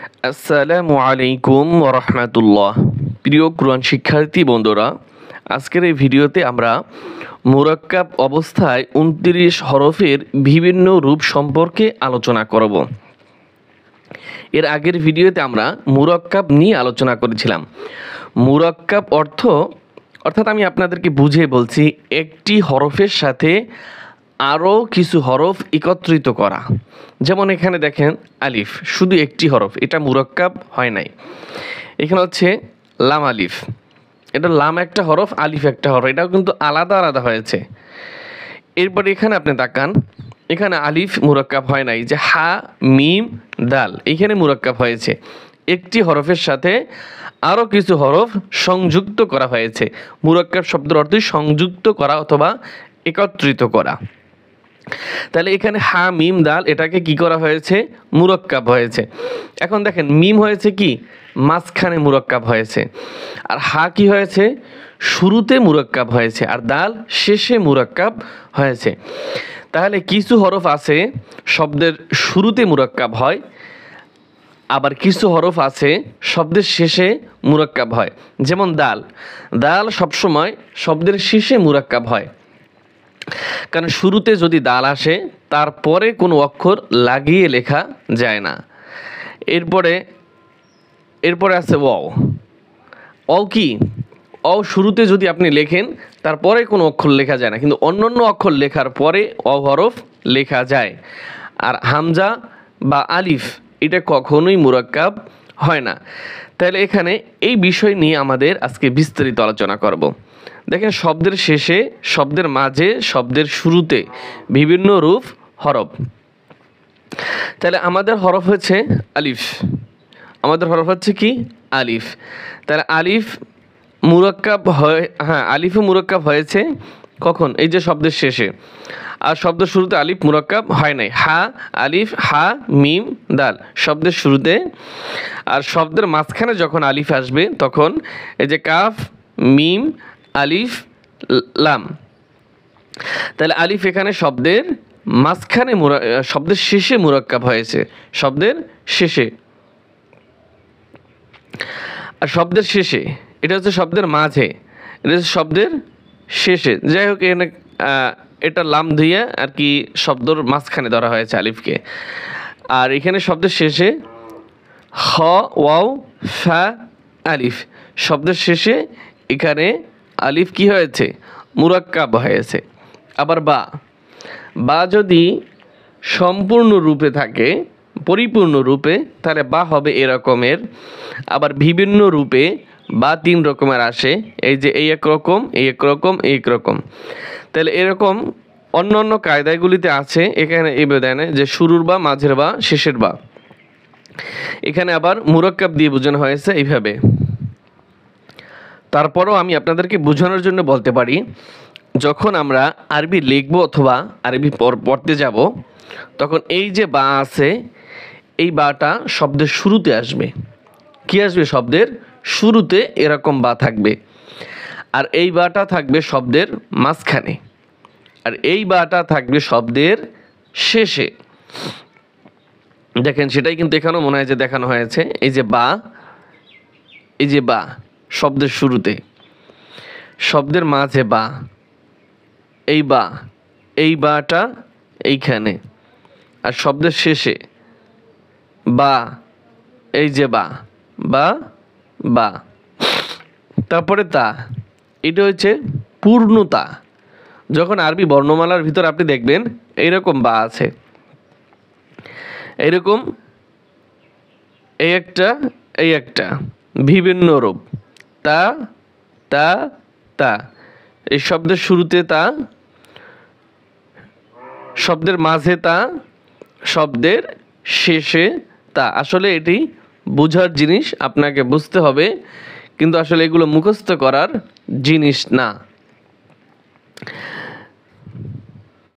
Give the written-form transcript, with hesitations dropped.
আসসালামু আলাইকুম ওয়া রাহমাতুল্লাহ। প্রিয় কোরআন শিক্ষার্থী বন্ধুরা, আজকের এই ভিডিওতে আমরা মুরাক্কাব অবস্থায় ২৯ হরফের বিভিন্ন রূপ সম্পর্কে আলোচনা করব। এর আগের ভিডিওতে আমরা মুরাক্কাব নিয়ে আলোচনা করেছিলাম। মুরাক্কাব অর্থাৎ আমি আপনাদেরকে বুঝিয়ে বলছি, একটি হরফের সাথে আরও কিছু হরফ একত্রিত করা। যেমন এখানে দেখেন আলিফ, শুধু একটি হরফ, এটা মুরাক্কাব হয় নাই। এখানে হচ্ছে লাম আলিফ, এটা লাম একটা হরফ, আলিফ একটা হরফ, এটাও কিন্তু আলাদা আলাদা হয়েছে। এরপরে এখানে আপনি তাকান, এখানে আলিফ মুরাক্কাব হয় নাই, যে হা মিম দাল, এখানে মুরাক্কাব হয়েছে। একটি হরফের সাথে আরও কিছু হরফ সংযুক্ত করা হয়েছে। মুরাক্কাব শব্দের অর্থই সংযুক্ত করা অথবা একত্রিত করা। তাহলে এখানে হা মিম দাল, এটাকে কি করা হয়েছে? মুরাক্কাব হয়েছে। এখন দেখেন মিম হয়েছে কি? মাঝখানে মুরাক্কাব হয়েছে। আর হা কি হয়েছে? শুরুতে মুরাক্কাব হয়েছে। আর দাল শেষে মুরাক্কাব হয়েছে। তাহলে কিছু হরফ আছে শব্দের শুরুতে মুরাক্কাব হয়, আবার কিছু হরফ আছে শব্দের শেষে মুরাক্কাব হয়। যেমন দাল, দাল সবসময় শব্দের শেষে মুরাক্কাব হয়, কারণ শুরুতে যদি দাল আসে তারপরে কোনো অক্ষর লাগিয়ে লেখা যায় না। এরপরে আছে অ কি? অ শুরুতে যদি আপনি লেখেন তারপরে কোনো অক্ষর লেখা যায় না, কিন্তু অন্যান্য অক্ষর লেখার পরে অ হরফ লেখা যায়। আর হামজা বা আলিফ, এটা কখনোই মুরাক্কাব হয় না। তাহলে এখানে এই বিষয় নিয়ে আমাদের আজকে বিস্তারিত আলোচনা করব। দেখেন, শব্দের শেষে, শব্দের মাঝে, শব্দের শুরুতে বিভিন্ন রূপ হরফ। তাহলে আমাদের হরফ হচ্ছে আলিফ, আমাদের হরফ হচ্ছে কি? আলিফ। তাহলে আলিফ মুরাক্কাব হয়, হ্যাঁ আলিফও মুরাক্কাব হয়েছে। কখন? এই যে শব্দের শেষে। আর শব্দের শুরুতে আলিফ মুরাক্কাব হয় নাই। হা আলিফ, হা মিম দাল শব্দের শুরুতে। আর শব্দের মাঝখানে যখন আলিফ আসবে তখন এই যে কাফ মিম আলিফ লাম। তাহলে আলিফ এখানে শব্দের মাঝখানে, শব্দের শেষে মুরাক্কাব হয়েছে, শব্দের শেষে। আর শব্দের শেষে, এটা হচ্ছে শব্দের মাঝে, এটা হচ্ছে শব্দের শেষে। যাই হোক, এখানে এটা লাম দিয়ে আর কি শব্দর মাঝখানে ধরা হয়েছে আলিফকে। আর এখানে শব্দের শেষে খ ওয়াও ফা আলিফ, শব্দের শেষে এখানে আলিফ কি হয়েছে? মুরাক্কাব হয়েছে। আবার বা যদি সম্পূর্ণ রূপে থাকে, পরিপূর্ণ রূপে, তাহলে বা হবে এরকমের। আবার বিভিন্ন রূপে বা 3 রকমের আসে, এই যে এই একরকম, এই একরকম, এই একরকম। তাহলে এরকম অন্য অন্য কায়দাগুলিতে আছে। এখানে এই বেদানে যে শুরুর বা, মাঝের বা, শেষের বা। এখানে আবার মুরাক্কাব দিয়ে বোঝানো হয়েছে এইভাবে। তারপরও আমি আপনাদেরকে বোঝানোর জন্য বলতে পারি, যখন আমরা আরবি লিখব অথবা আরবি পড়তে যাব, তখন এই যে বা আছে, এই বাটা শব্দের শুরুতে আসবে। কি আসবে? শব্দের শুরুতে এরকম বা থাকবে। আর এই বাটা থাকবে শব্দের মাঝখানে, আর এই বাটা থাকবে শব্দের শেষে। দেখেন, সেটাই কিন্তু এখানেও মনে হয় যে দেখানো হয়েছে। এই যে বা, এই যে বা শব্দের শুরুতে, শব্দের মাঝে বা, এই বাটা এইখানে, আর শব্দের শেষে বা, এই যে বা বা। তারপরে তা, এটা হচ্ছে পূর্ণতা। যখন আরবি বর্ণমালার ভিতর আপনি দেখবেন এইরকম বা আছে, এইরকম এই একটা বিভিন্ন রূপ, তা তা তা। এই শব্দের শুরুতে তা, শব্দের মাঝে তা, শব্দের শেষে তা। আসলে এটি বোঝার জিনিস, আপনাকে বুঝতে হবে, কিন্তু আসলে এগুলো মুখস্থ করার জিনিস না।